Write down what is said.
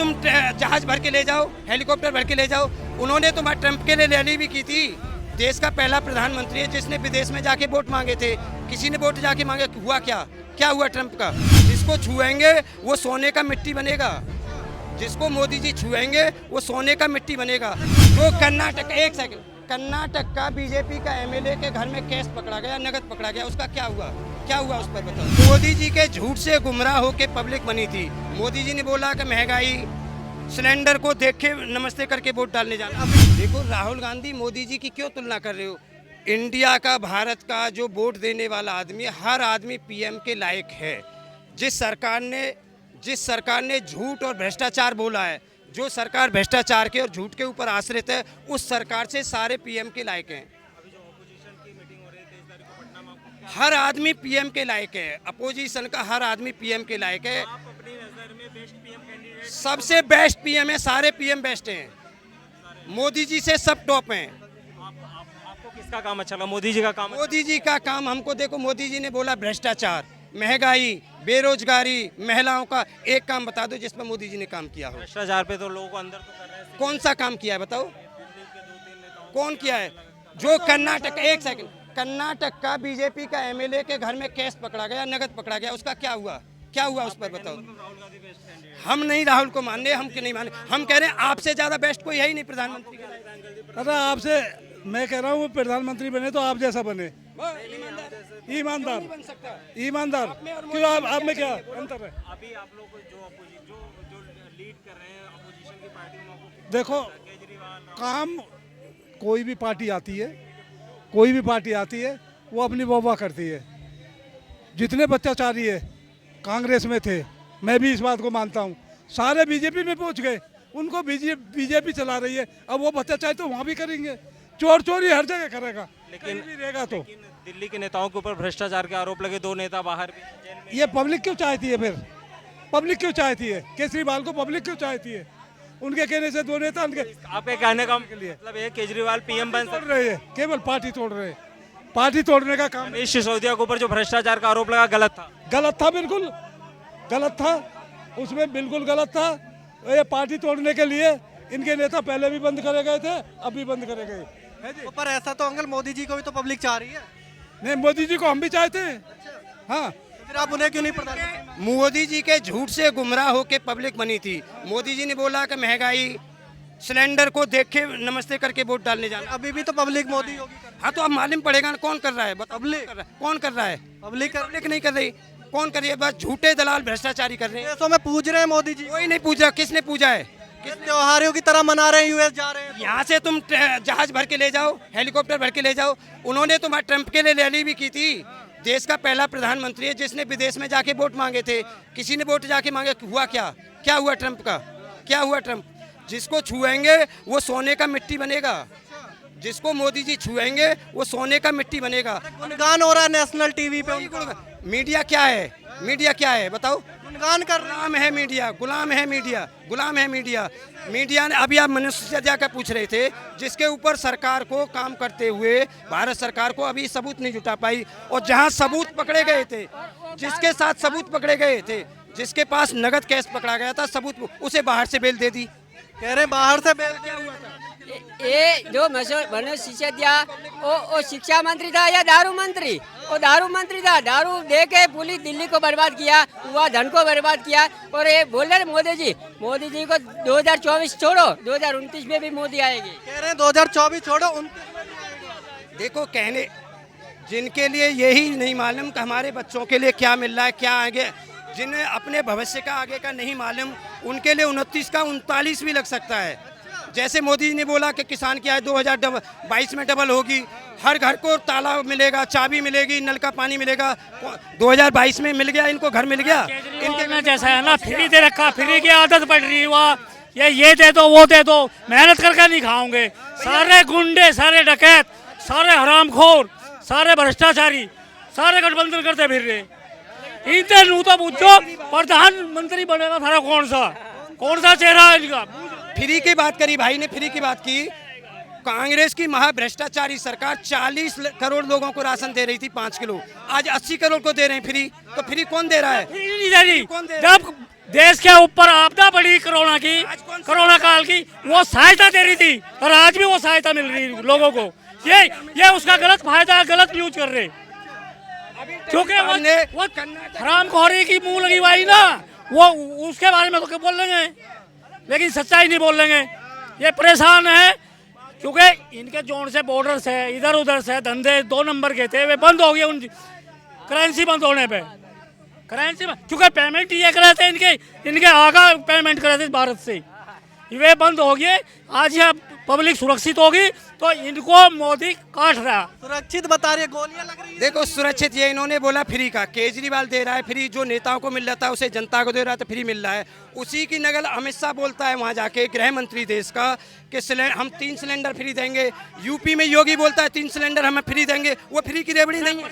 तुम जहाज भर के ले जाओ, हेलीकॉप्टर भर के ले जाओ। उन्होंने तो ट्रंप के लिए रैली भी की थी। देश का पहला प्रधानमंत्री है जिसने विदेश में जाके वोट मांगे थे। किसी ने वोट जाके मांगे, हुआ क्या? क्या हुआ ट्रंप का? जिसको छुएंगे वो सोने का मिट्टी बनेगा। जिसको मोदी जी छुएंगे वो सोने का मिट्टी बनेगा। जो कर्नाटक, एक सेकंड, कर्नाटक का बीजेपी का एमएलए के घर में कैश पकड़ा गया, नगद पकड़ा गया, उसका क्या हुआ? क्या हुआ उस पर बताओ। मोदी जी के झूठ से गुमराह होके पब्लिक बनी थी। मोदी जी ने बोला कि महंगाई, सिलेंडर को देख के नमस्ते करके वोट डालने जाना। देखो राहुल गांधी मोदी जी की क्यों तुलना कर रहे हो? इंडिया का, भारत का जो वोट देने वाला आदमी, हर आदमी पीएम के लायक है। जिस सरकार ने झूठ और भ्रष्टाचार बोला है, जो सरकार भ्रष्टाचार के और झूठ के ऊपर आश्रित है, उस सरकार से सारे पीएम के लायक हैं। हर आदमी पीएम के लायक है। अपोजिशन का हर आदमी पीएम के लायक है। सबसे बेस्ट पीएम है, सारे पीएम बेस्ट हैं। मोदी जी से सब टॉप हैं। आपको किसका काम अच्छा लगा? मोदी जी का काम? मोदी जी का काम हमको, देखो मोदी जी ने बोला भ्रष्टाचार, महंगाई, बेरोजगारी, महिलाओं का एक काम बता दो जिसमें मोदी जी ने काम किया हो। भ्रष्टाचार पे तो लोगों को अंदर तो कर रहे हैं। कौन सा काम किया है बताओ? कौन किया है? जो कर्नाटक, एक सेकंड, कर्नाटक का बीजेपी का एमएलए के घर में कैश पकड़ा गया, नगद पकड़ा गया, उसका क्या हुआ? क्या हुआ उस पर बताओ। हम नहीं राहुल को मान रहे, हम क्यों नहीं माने? हम कह रहे हैं आपसे ज्यादा बेस्ट कोई है ही नहीं प्रधानमंत्री। अरे आपसे मैं कह रहा हूँ पप्रधानमंत्री बने तो आप जैसा बने, ईमानदार। ईमानदार क्यों? आप में क्या अंतर है? अभी आप लोग जो लीड कर रहे हैं अपोजिशन की पार्टी, देखो काम, कोई भी पार्टी आती है, कोई भी पार्टी आती है, वो अपनी वाह करती है। जितने भ्रष्टाचारी है कांग्रेस में थे, मैं भी इस बात को मानता हूँ, सारे बीजेपी में पहुँच गए। उनको बीजेपी चला रही है, अब वो भ्रष्टाचारी तो वहाँ भी करेंगे। चोर चोरी हर जगह करेगा, लेकिन भी रहेगा। तो दिल्ली के नेताओं के ऊपर भ्रष्टाचार के आरोप लगे, 2 नेता बाहर भी जेल में। ये पब्लिक क्यों चाहती है? फिर पब्लिक क्यों चाहती है? केजरीवाल को पब्लिक क्यों चाहती है? उनके कहने से 2 नेता उनके, आपके कहने का मतलब है केजरीवाल पीएम बन तोड़ रहे हैं, केवल पार्टी तोड़ रहे हैं। पार्टी तोड़ने का काम। मनीष सिसोदिया के ऊपर जो भ्रष्टाचार का आरोप लगा गलत था। गलत था, बिल्कुल गलत था, उसमें बिल्कुल गलत था। ये पार्टी तोड़ने के लिए इनके नेता पहले भी बंद करे गए थे, अब भी बंद करे गए है जी। पर ऐसा तो अंकल मोदी जी को भी तो पब्लिक चाह रही है। नहीं, मोदी जी को हम भी चाहते हैं। हाँ, तो फिर आप उन्हें क्यों नहीं प्रधानमंत्री? मोदी जी के झूठ से गुमराह होके पब्लिक बनी थी। मोदी जी ने बोला कि महंगाई, सिलेंडर को देख के नमस्ते करके वोट डालने जाना। अभी भी तो पब्लिक मोदी योगी कर हाँ तो अब मालूम पड़ेगा ना कौन कर रहा है। पब्लिक कर रहा है, कौन कर रहा है? पब्लिक कर पब्लिक नहीं कर रही। कौन कर रही है? बस झूठे दलाल भ्रष्टाचारी कर रहे हैं। देशों में पूज रहे हैं मोदी जी। कोई नहीं पूजा। किसने पूजा है? किस त्योहारों की तरह मना रहे हैं, यूएस जा रहे हैं। यहाँ से तुम जहाज भर के ले जाओ, हेलीकॉप्टर भर के ले जाओ। उन्होंने तो ट्रंप के लिए रैली भी की थी। देश का पहला प्रधानमंत्री है जिसने विदेश में जाके वोट मांगे थे। किसी ने वोट जाके मांगे, हुआ क्या? क्या हुआ ट्रंप का? क्या हुआ ट्रंप? जिसको छुएंगे वो सोने का मिट्टी बनेगा। जिसको मोदी जी छुएंगे वो सोने का मिट्टी बनेगा। गुणगान हो रहा है नेशनल टीवी पे उनका। मीडिया क्या है? मीडिया क्या है बताओ? गुणगान कर रहे हैं। गुलाम है मीडिया, गुलाम है मीडिया, गुलाम है मीडिया। मीडिया ने, अभी आप मनीष सिसोदिया का पूछ रहे थे, जिसके ऊपर सरकार को काम करते हुए भारत सरकार को अभी सबूत नहीं जुटा पाई। और जहां सबूत पकड़े गए थे, जिसके साथ सबूत पकड़े गए थे, जिसके पास नगद कैश पकड़ा गया था, सबूत, उसे बाहर से बेल दे दी। कह रहे हैं बाहर से बेल क्या हुआ था? ये जो मनीष सिसोदिया वो शिक्षा मंत्री था या दारू मंत्री? वो दारू मंत्री था। दारू दे के पूरी दिल्ली को बर्बाद किया, हुआ धन को बर्बाद किया। और ये बोल रहे मोदी जी को 2024 छोड़ो, 2029 में भी मोदी आएगी। कह रहे हैं 2024 छोड़ो 29। देखो कहने, जिनके लिए यही नहीं मालूम कि हमारे बच्चों के लिए क्या मिल रहा है, क्या आगे, जिन्हें अपने भविष्य का आगे का नहीं मालूम, उनके लिए 29 का 39 भी लग सकता है। जैसे मोदी जी ने बोला कि किसान की आय 2022 में डबल होगी, हर घर को ताला मिलेगा, चाबी मिलेगी, नल का पानी मिलेगा। 2022 में मिल गया, इनको घर मिल गया। इनके में जैसा है ना, फ्री दे रखा, फ्री की आदत पड़ रही है। ये दे दो, वो दे दो, मेहनत करके नहीं खाओगे। सारे गुंडे, सारे डकैत, सारे हरामखोर, सारे भ्रष्टाचारी, सारे गठबंधन करते फिर रहे। इनसे नू तो पूछो प्रधानमंत्री बनेगा सारा कौन सा चेहरा है इनका? फ्री की बात करी भाई ने, फ्री की बात की। कांग्रेस की महाभ्रष्टाचारी सरकार 40 करोड़ लोगों को राशन दे रही थी 5 किलो, आज 80 करोड़ को दे रहे हैं फ्री। तो फ्री कौन दे रहा है? फ्री नहीं दे रही। कौन दे रहा है? जब देश के ऊपर आपदा पड़ी कोरोना की, कोरोना काल की, वो सहायता दे रही थी और आज भी वो सहायता मिल रही है लोगों को। ये उसका गलत फायदा, गलत यूज कर रहे, क्योंकि वो हरामखोरी की मुंह लगी हुई ना, वो उसके बारे में तो क्या बोल लेंगे, लेकिन सच्चाई नहीं बोल लेंगे। ये परेशान है क्योंकि इनके जोन से बॉर्डर से इधर उधर से धंधे 2 नंबर के थे, वे बंद हो गए उन करेंसी बंद होने पे। करेंसी क्योंकि पेमेंट ये कर रहे थे, इनके आगा पेमेंट कर रहे थे भारत से, वे बंद हो गए। आज यह पब्लिक सुरक्षित होगी तो इनको मोदी काट रहा। सुरक्षित बता रही है, गोलियां लग रही है। देखो सुरक्षित ये इन्होंने बोला फ्री का, केजरीवाल दे रहा है फ्री, जो नेताओं को मिल रहा था उसे जनता को दे रहा था, फ्री मिल रहा है। उसी की नकल अमित शाह बोलता है वहाँ जाके, गृह मंत्री देश का, कि हम 3 सिलेंडर फ्री देंगे। यूपी में योगी बोलता है 3 सिलेंडर हमें फ्री देंगे, वो फ्री की रेवड़ी नहीं है।